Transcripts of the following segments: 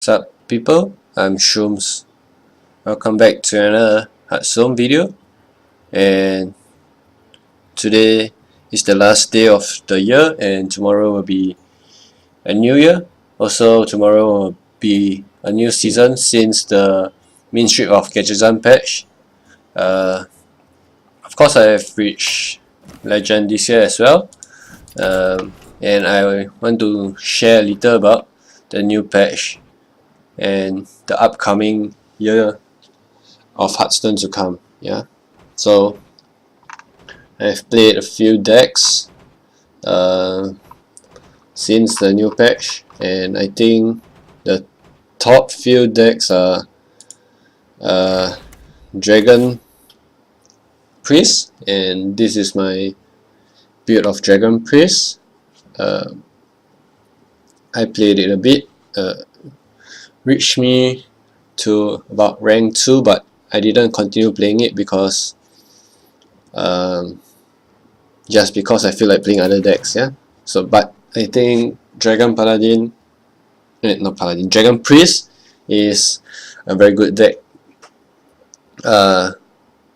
up people, I'm Shrooms. Welcome back to another Hearthstone video, and today is the last day of the year and tomorrow will be a new year. Also tomorrow will be a new season since the main streak of gadgetzan patch. Of course I have reached legend this year as well, and I want to share a little about the new patch and the upcoming year of Hearthstone to come. Yeah, so I've played a few decks since the new patch, and I think the top few decks are Dragon Priest, and this is my build of Dragon Priest. I played it a bit, reached me to about rank 2, but I didn't continue playing it because just because I feel like playing other decks. Yeah, so but I think Dragon Priest is a very good deck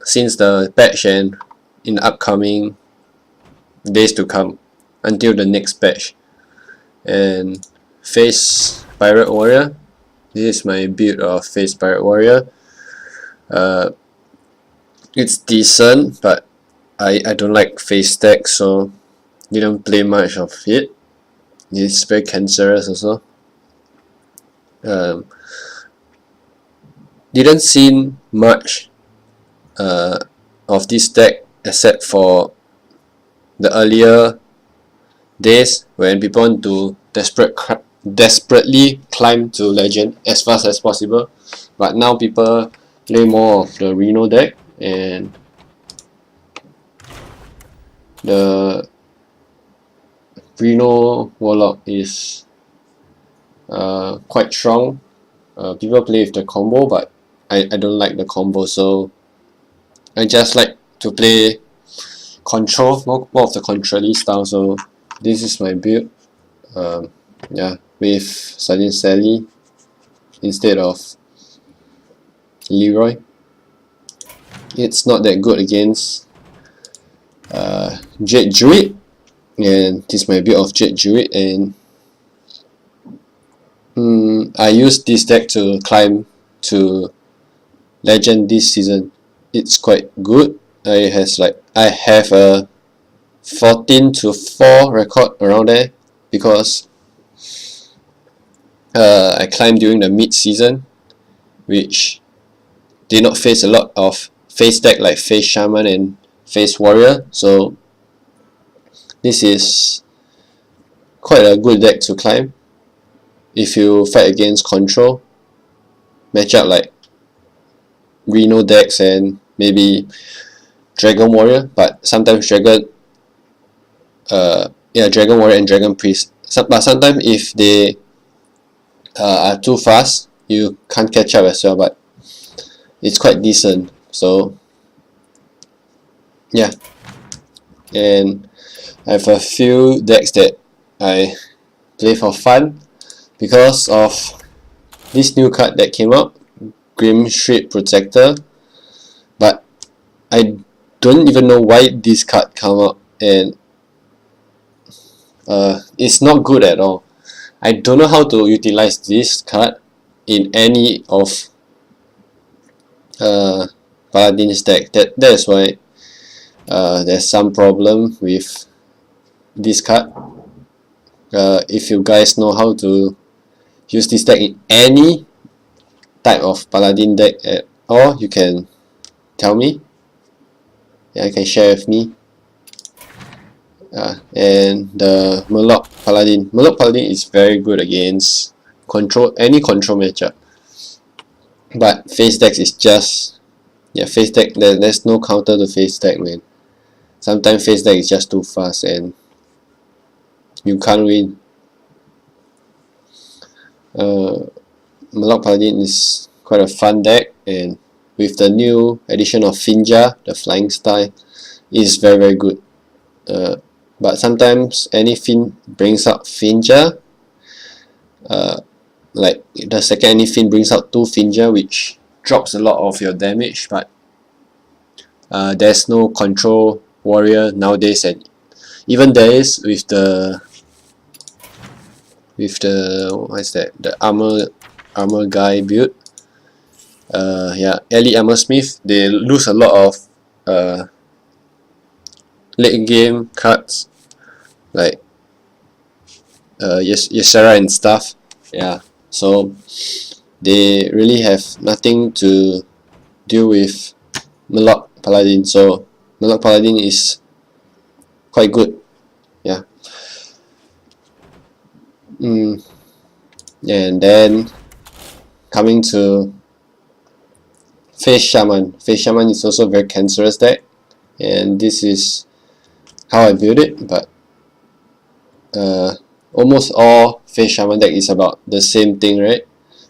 since the patch and in the upcoming days to come until the next patch. And Face Pirate Warrior, this is my build of Face Pirate Warrior. It's decent, but I don't like face deck, so didn't play much of it. It's very cancerous also. Didn't see much of this deck except for the earlier days when people want to desperately climb to legend as fast as possible, but now people play more of the Reno deck, and the Reno Warlock is quite strong. People play with the combo, but I don't like the combo, so I just like to play control, more of the control-y style. So this is my build, yeah, with Sudden Sally instead of Leroy. It's not that good against Jade Druid, and this is my build of Jade Druid, and I use this deck to climb to legend this season. It's quite good. I have a 14-4 record around there because I climbed during the mid season, which did not face a lot of face deck like Face Shaman and Face Warrior, so this is quite a good deck to climb if you fight against control matchup like Reno decks and maybe Dragon Warrior. But sometimes Dragon Warrior and Dragon Priest, but sometimes if they are too fast, you can't catch up as well, but it's quite decent. So yeah, and I have a few decks that I play for fun because of this new card that came out, Grim Shreed Protector, but I don't even know why this card came out, and it's not good at all. I don't know how to utilize this card in any of Paladin's deck. That is why there's some problem with this card. If you guys know how to use this deck in any type of Paladin deck at all, you can tell me. Yeah, you can share with me. And the Murloc Paladin. Murloc Paladin is very good against any control matchup. But face decks is just face deck. There's no counter to face deck, man. Sometimes face deck is just too fast and you can't win. Murloc Paladin is quite a fun deck, and with the new addition of Finja, the flying style, is very good. But sometimes any Fin brings up Finja, like the second enemy fin brings out 2 Finger, which drops a lot of your damage, but there's no control warrior nowadays, and even there is with the what's that, the armor guy build. Yeah, Elite Armor Smith, they lose a lot of late game cards like Yeshara and stuff. Yeah, so they really have nothing to deal with Murloc Paladin, so Murloc Paladin is quite good. Yeah. And then coming to Face Shaman. Face Shaman is also a very cancerous deck, and this is how I build it, but almost all Face Shaman deck is about the same thing, right?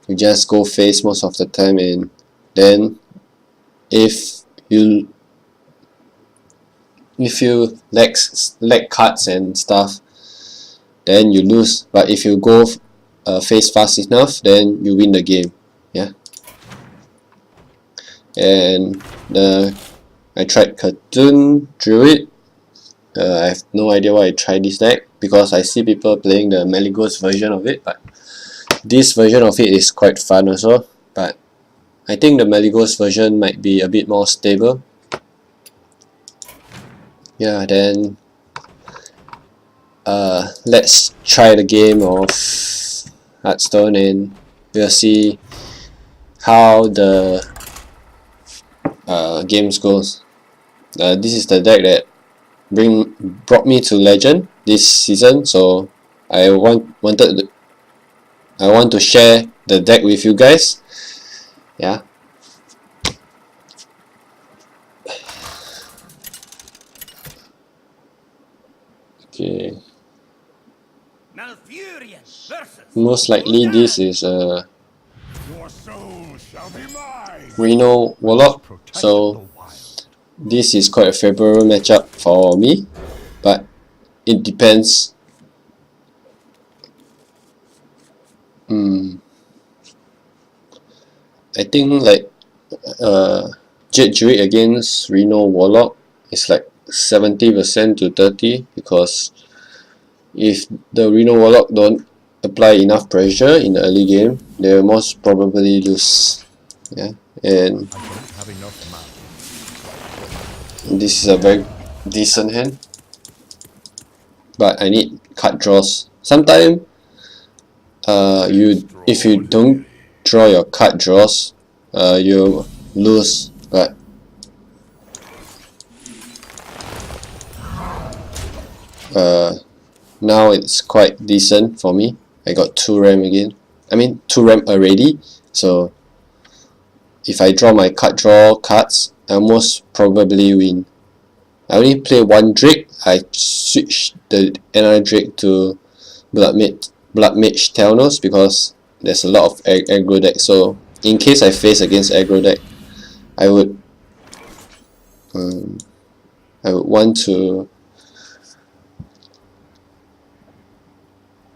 You just go face most of the time, and then if you lack cards and stuff, then you lose. But if you go face fast enough, then you win the game. Yeah. And I tried Cartoon Druid. I have no idea why I tried this deck, because I see people playing the Maligos version of it, but this version of it is quite fun also. But I think the Maligos version might be a bit more stable. Yeah, then let's try the game of Hearthstone, and we'll see how the games goes. This is the deck that brought me to Legend this season, so I want to share the deck with you guys. Yeah. Okay. Most likely this is a Reno Warlock, so this is quite a favorable matchup for me, but it depends. I think like Jade Druid against Reno Warlock is like 70% to 30, because if the Reno Warlock don't apply enough pressure in the early game, they will most probably lose. Yeah, and this is a very decent hand, but I need card draws. Sometimes if you don't draw your card draws, you lose, but now it's quite decent for me. I got 2 RAM again. I mean 2 RAM already, so if I draw my card draw cards, I most probably win. I only play 1 Drake. I switch another Drake to Blood Mage Telnos, because there's a lot of aggro deck, so in case I face against aggro deck, I would want to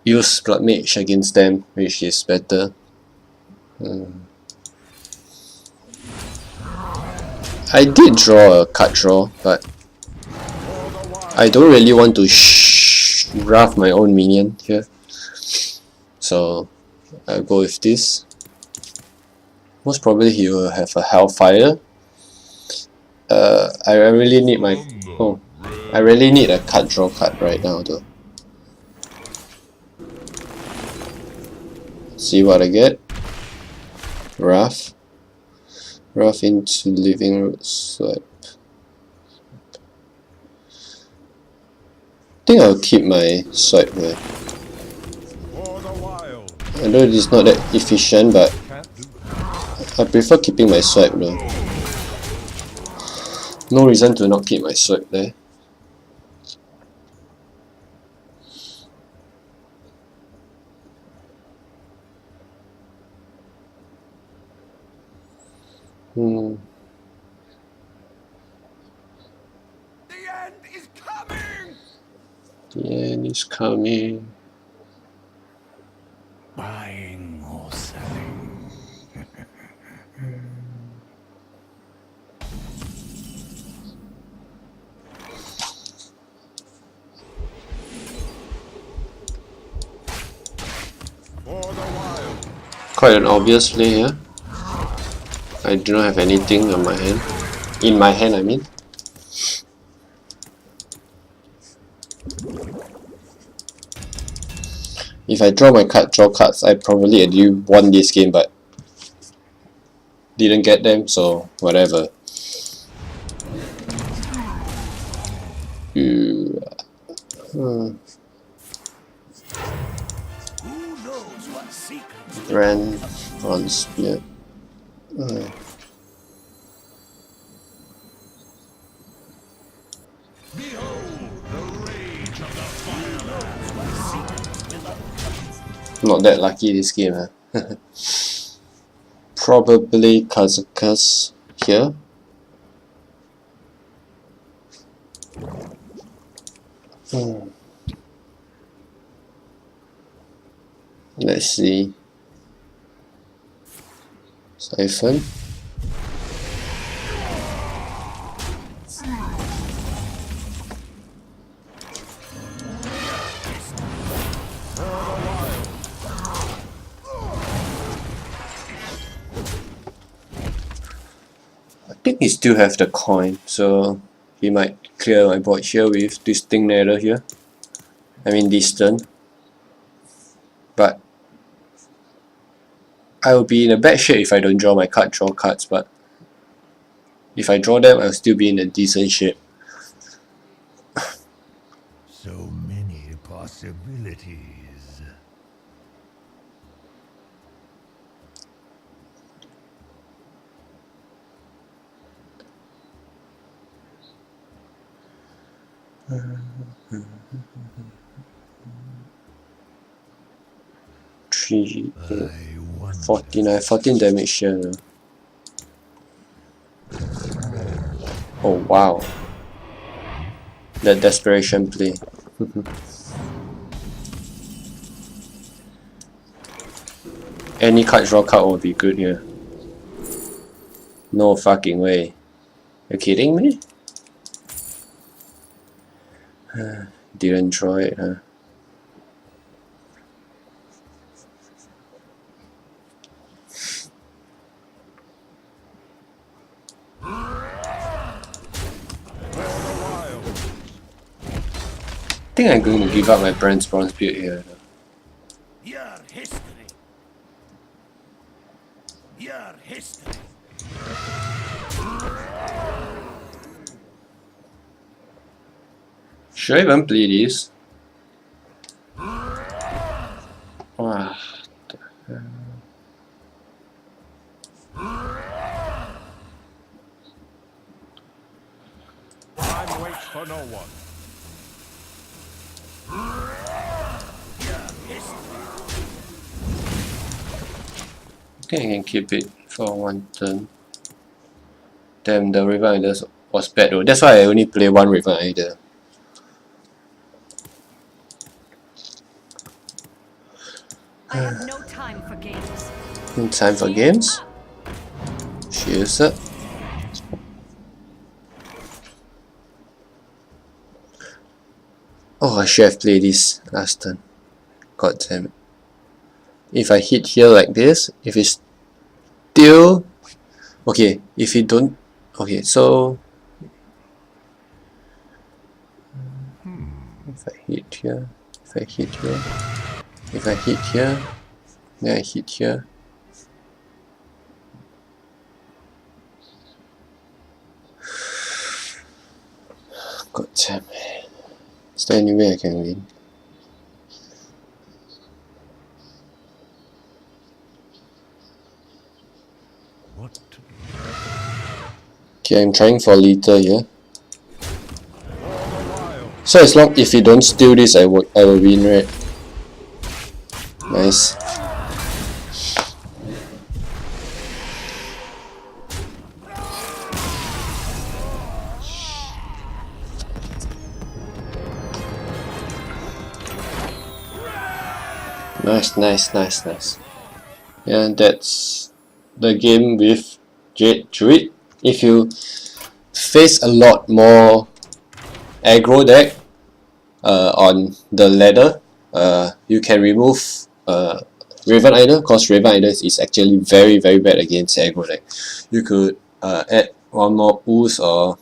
use Blood Mage against them, which is better. I did draw a card draw, but I don't really want to draft my own minion here, so I'll go with this. Most probably he will have a Hellfire. I really need I really need a card draw card right now though. See what I get. Rough into Living Root Swipe. I think I'll keep my swipe there. I know it's not that efficient, but I prefer keeping my swipe though. No reason to not keep my swipe there. The end is coming! The end is coming. Buying Quite an obvious play here. I do not have anything on my hand. In my hand, I mean. If I draw cards, I probably already won this game, but didn't get them, so whatever. Ran on spear. Not that lucky this game, huh? Probably Kazakhs here. Let's see. Siphon. I think he still have the coin, so he might clear my board here with Distinct Nether here. I mean distant. But I will be in a bad shape if I don't draw my draw cards, but if I draw them, I'll still be in a decent shape. So many possibilities. Three, 49, 14 damage here. Oh wow. That desperation play. Any draw card will be good here. No fucking way. You kidding me? Didn't draw it, huh? I think I'm going to give up my bronze build here. Your history. Your history. Should I even play this? Wow. Time waits for no one. I think I can keep it for one turn. Damn, the Raven Idol was bad though. That's why I only play one Raven Idol. I have no time for games. No time for games? Cheers up. Oh, I should have played this last turn. God damn it. If I hit here like this, if it's still... Okay, if it don't... Okay, so... If I hit here, if I hit here, if I hit here, then I hit here. God damn it. Is there any way I can win? What? Okay, I'm trying for lethal here. So as long if you don't steal this, I will win, right? Nice. Nice. Yeah, that's the game with Jade Druid. If you face a lot more aggro deck on the ladder, you can remove Raven Idol, because Raven Idol is actually very bad against aggro deck. You could add one more Ooze or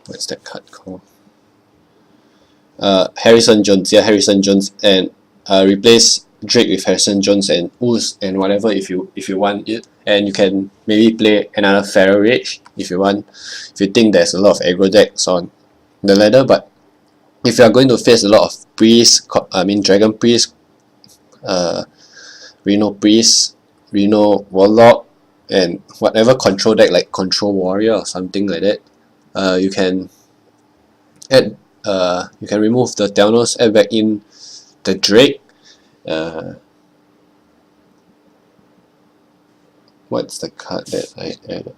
what's that card called? Harrison Jones, yeah, Harrison Jones, and replace Drake with Harrison Jones and Ooze and whatever if you want it, and you can maybe play another Pharaoh Rage if you want, if you think there's a lot of aggro decks on the ladder. But if you are going to face a lot of Priest, Dragon Priest, Reno Priest, Reno Warlock, and whatever control deck like Control Warrior or something like that, you can add you can remove the Thanos, add back in the Drake. What's the card that I added?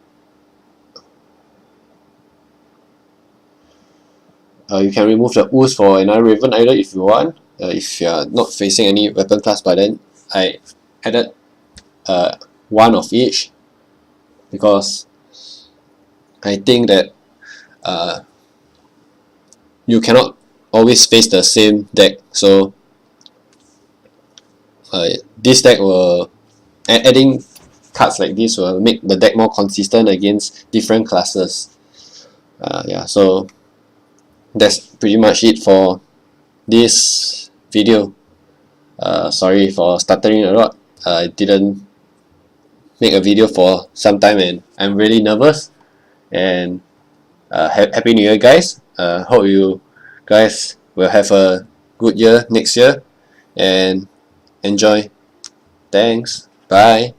You can remove the Ooze for another Raven Idol if you want, if you are not facing any weapon class. But then I added one of each because I think that you cannot always face the same deck. So this deck will adding cards like this will make the deck more consistent against different classes. Yeah, so that's pretty much it for this video. Sorry for stuttering a lot. I didn't make a video for some time and I'm really nervous. And Happy New Year, guys. Hope you guys will have a good year next year and enjoy. Thanks. Bye.